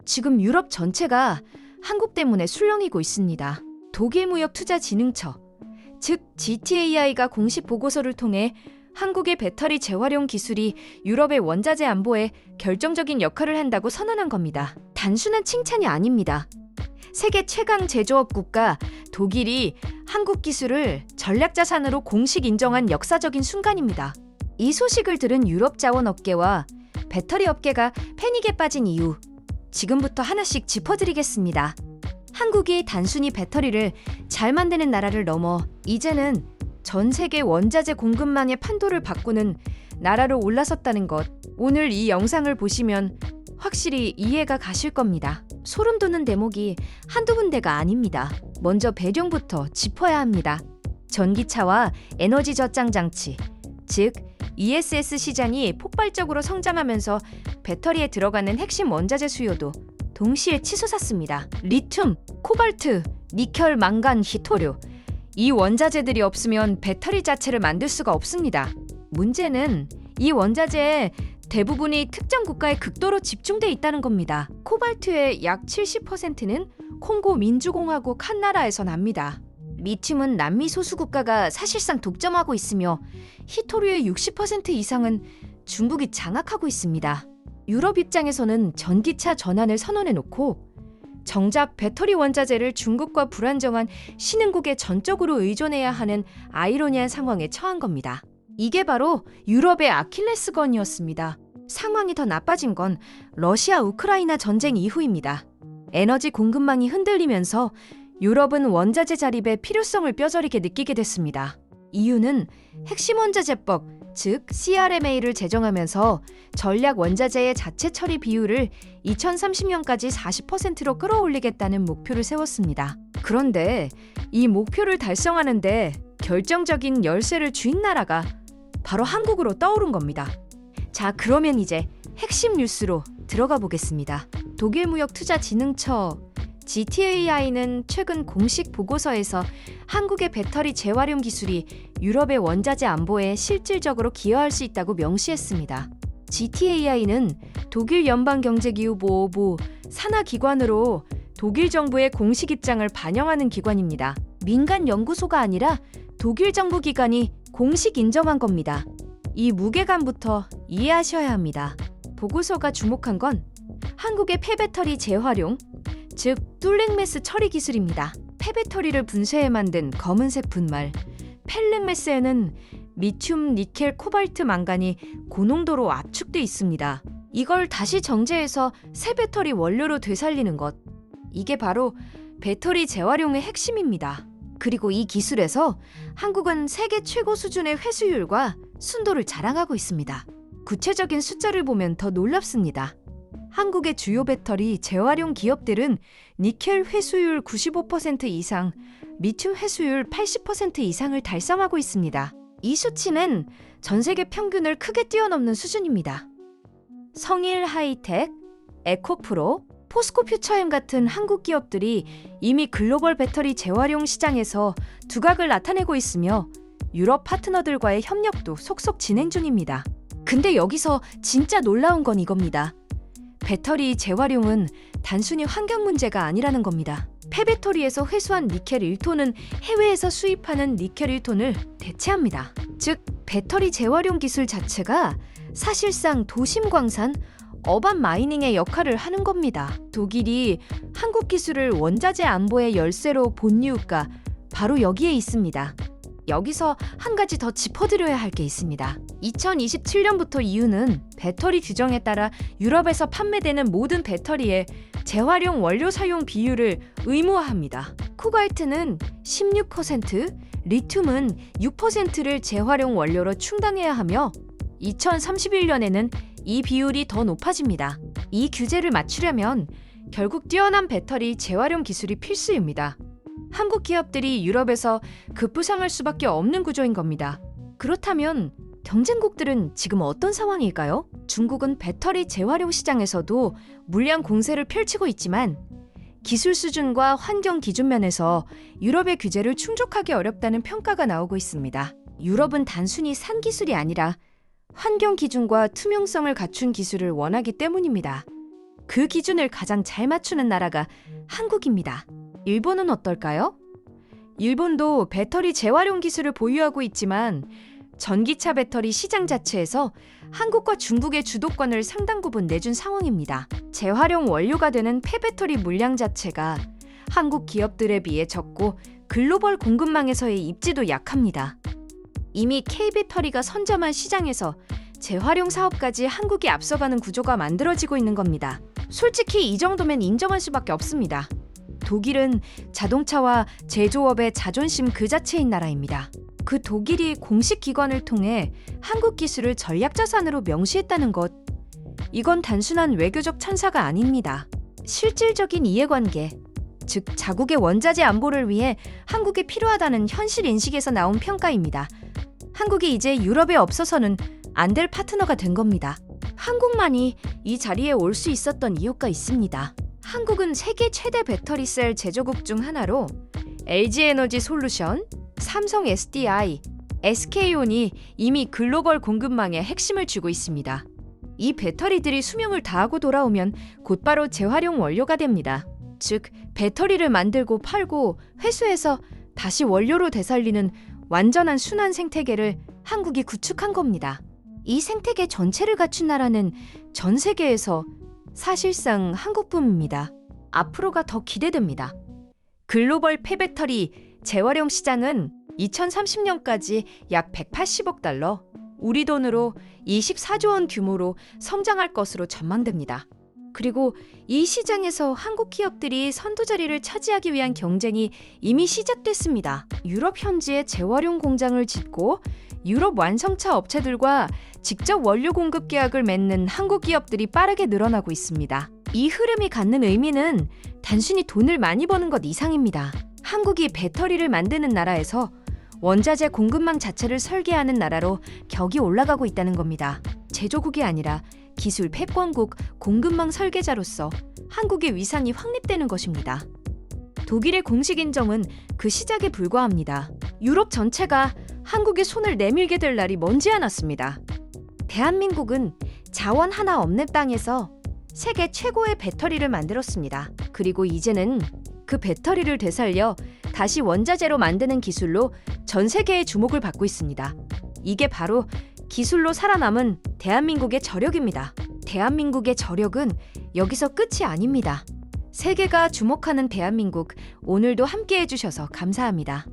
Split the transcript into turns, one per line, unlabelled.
지금 유럽 전체가 한국 때문에 술렁이고 있습니다. 독일무역투자진흥처, 즉 GTAI가 공식 보고서를 통해 한국의 배터리 재활용 기술이 유럽의 원자재 안보에 결정적인 역할을 한다고 선언한 겁니다. 단순한 칭찬이 아닙니다. 세계 최강 제조업 국가 독일이 한국 기술을 전략자산으로 공식 인정한 역사적인 순간입니다. 이 소식을 들은 유럽 자원업계와 배터리 업계가 패닉에 빠진 이유, 지금부터 하나씩 짚어드리겠습니다. 한국이 단순히 배터리를 잘 만드는 나라를 넘어 이제는 전 세계 원자재 공급망의 판도를 바꾸는 나라로 올라섰다는 것, 오늘 이 영상을 보시면 확실히 이해가 가실 겁니다. 소름 돋는 대목이 한두 군데가 아닙니다. 먼저 배경부터 짚어야 합니다. 전기차와 에너지 저장 장치, 즉 ESS 시장이 폭발적으로 성장하면서 배터리에 들어가는 핵심 원자재 수요도 동시에 치솟았습니다. 리튬, 코발트, 니켈, 망간, 히토류, 이 원자재들이 없으면 배터리 자체를 만들 수가 없습니다. 문제는 이 원자재의 대부분이 특정 국가에 극도로 집중돼 있다는 겁니다. 코발트의 약 70%는 콩고 민주공화국 한 나라에서 납니다. 리튬은 남미 소수 국가가 사실상 독점하고 있으며 히토류의 60% 이상은 중국이 장악하고 있습니다. 유럽 입장에서는 전기차 전환을 선언해놓고 정작 배터리 원자재를 중국과 불안정한 신흥국에 전적으로 의존해야 하는 아이러니한 상황에 처한 겁니다. 이게 바로 유럽의 아킬레스건이었습니다. 상황이 더 나빠진 건 러시아 우크라이나 전쟁 이후입니다. 에너지 공급망이 흔들리면서 유럽은 원자재 자립의 필요성을 뼈저리게 느끼게 됐습니다. 이유는 핵심 원자재법, 즉 CRMA를 제정하면서 전략 원자재의 자체 처리 비율을 2030년까지 40%로 끌어올리겠다는 목표를 세웠습니다. 그런데 이 목표를 달성하는데 결정적인 열쇠를 쥔 나라가 바로 한국으로 떠오른 겁니다. 자, 그러면 이제 핵심 뉴스로 들어가 보겠습니다. 독일무역투자진흥처 GTAI는 최근 공식 보고서에서 한국의 배터리 재활용 기술이 유럽의 원자재 안보에 실질적으로 기여할 수 있다고 명시했습니다. GTAI는 독일 연방경제기후보호부 산하기관으로 독일 정부의 공식 입장을 반영하는 기관입니다. 민간 연구소가 아니라 독일 정부 기관이 공식 인정한 겁니다. 이 무게감부터 이해하셔야 합니다. 보고서가 주목한 건 한국의 폐배터리 재활용, 즉 뚫랭매스 처리 기술입니다. 폐배터리를 분쇄해 만든 검은색 분말 펠렌매스에는 리튬, 니켈, 코발트, 망간이 고농도로 압축돼 있습니다. 이걸 다시 정제해서 새 배터리 원료로 되살리는 것, 이게 바로 배터리 재활용의 핵심입니다. 그리고 이 기술에서 한국은 세계 최고 수준의 회수율과 순도를 자랑하고 있습니다. 구체적인 숫자를 보면 더 놀랍습니다. 한국의 주요 배터리 재활용 기업들은 니켈 회수율 95% 이상, 리튬 회수율 80% 이상을 달성하고 있습니다. 이 수치는 전 세계 평균을 크게 뛰어넘는 수준입니다. 성일 하이텍, 에코프로, 포스코퓨처엠 같은 한국 기업들이 이미 글로벌 배터리 재활용 시장에서 두각을 나타내고 있으며 유럽 파트너들과의 협력도 속속 진행 중입니다. 근데 여기서 진짜 놀라운 건 이겁니다. 배터리 재활용은 단순히 환경 문제가 아니라는 겁니다. 폐배터리에서 회수한 니켈 1톤은 해외에서 수입하는 니켈 1톤을 대체합니다. 즉, 배터리 재활용 기술 자체가 사실상 도심 광산, 어반 마이닝의 역할을 하는 겁니다. 독일이 한국 기술을 원자재 안보의 열쇠로 본 이유가 바로 여기에 있습니다. 여기서 한 가지 더 짚어드려야 할 게 있습니다. 2027년부터 EU는 배터리 규정에 따라 유럽에서 판매되는 모든 배터리의 재활용 원료 사용 비율을 의무화합니다. 코발트는 16%, 리튬은 6%를 재활용 원료로 충당해야 하며 2031년에는 이 비율이 더 높아집니다. 이 규제를 맞추려면 결국 뛰어난 배터리 재활용 기술이 필수입니다. 한국 기업들이 유럽에서 급부상할 수밖에 없는 구조인 겁니다. 그렇다면 경쟁국들은 지금 어떤 상황일까요? 중국은 배터리 재활용 시장에서도 물량 공세를 펼치고 있지만 기술 수준과 환경 기준 면에서 유럽의 규제를 충족하기 어렵다는 평가가 나오고 있습니다. 유럽은 단순히 산 기술이 아니라 환경 기준과 투명성을 갖춘 기술을 원하기 때문입니다. 그 기준을 가장 잘 맞추는 나라가 한국입니다. 일본은 어떨까요? 일본도 배터리 재활용 기술을 보유하고 있지만 전기차 배터리 시장 자체에서 한국과 중국의 주도권을 상당 부분 내준 상황입니다. 재활용 원료가 되는 폐배터리 물량 자체가 한국 기업들에 비해 적고 글로벌 공급망에서의 입지도 약합니다. 이미 K배터리가 선점한 시장에서 재활용 사업까지 한국이 앞서가는 구조가 만들어지고 있는 겁니다. 솔직히 이 정도면 인정할 수밖에 없습니다. 독일은 자동차와 제조업의 자존심 그 자체인 나라입니다. 그 독일이 공식 기관을 통해 한국 기술을 전략자산으로 명시했다는 것, 이건 단순한 외교적 찬사가 아닙니다. 실질적인 이해관계, 즉 자국의 원자재 안보를 위해 한국이 필요하다는 현실 인식에서 나온 평가입니다. 한국이 이제 유럽에 없어서는 안 될 파트너가 된 겁니다. 한국만이 이 자리에 올 수 있었던 이유가 있습니다. 한국은 세계 최대 배터리 셀 제조국 중 하나로 LG에너지 솔루션, 삼성 SDI, SK온이 이미 글로벌 공급망의 핵심을 쥐고 있습니다. 이 배터리들이 수명을 다하고 돌아오면 곧바로 재활용 원료가 됩니다. 즉, 배터리를 만들고 팔고 회수해서 다시 원료로 되살리는 완전한 순환 생태계를 한국이 구축한 겁니다. 이 생태계 전체를 갖춘 나라는 전 세계에서 사실상 한국뿐입니다. 앞으로가 더 기대됩니다. 글로벌 폐배터리 재활용 시장은 2030년까지 약 180억 달러, 우리 돈으로 24조 원 규모로 성장할 것으로 전망됩니다. 그리고 이 시장에서 한국 기업들이 선두 자리를 차지하기 위한 경쟁이 이미 시작됐습니다. 유럽 현지에 재활용 공장을 짓고 유럽 완성차 업체들과 직접 원료 공급 계약을 맺는 한국 기업들이 빠르게 늘어나고 있습니다. 이 흐름이 갖는 의미는 단순히 돈을 많이 버는 것 이상입니다. 한국이 배터리를 만드는 나라에서 원자재 공급망 자체를 설계하는 나라로 격이 올라가고 있다는 겁니다. 제조국이 아니라 기술 패권국, 공급망 설계자로서 한국의 위상이 확립되는 것입니다. 독일의 공식 인정은 그 시작에 불과합니다. 유럽 전체가 한국의 손을 내밀게 될 날이 먼지 않았습니다. 대한민국은 자원 하나 없는 땅에서 세계 최고의 배터리를 만들었습니다. 그리고 이제는 그 배터리를 되살려 다시 원자재로 만드는 기술로 전 세계의 주목을 받고 있습니다. 이게 바로 기술로 살아남은 대한민국의 저력입니다. 대한민국의 저력은 여기서 끝이 아닙니다. 세계가 주목하는 대한민국, 오늘도 함께 해주셔서 감사합니다.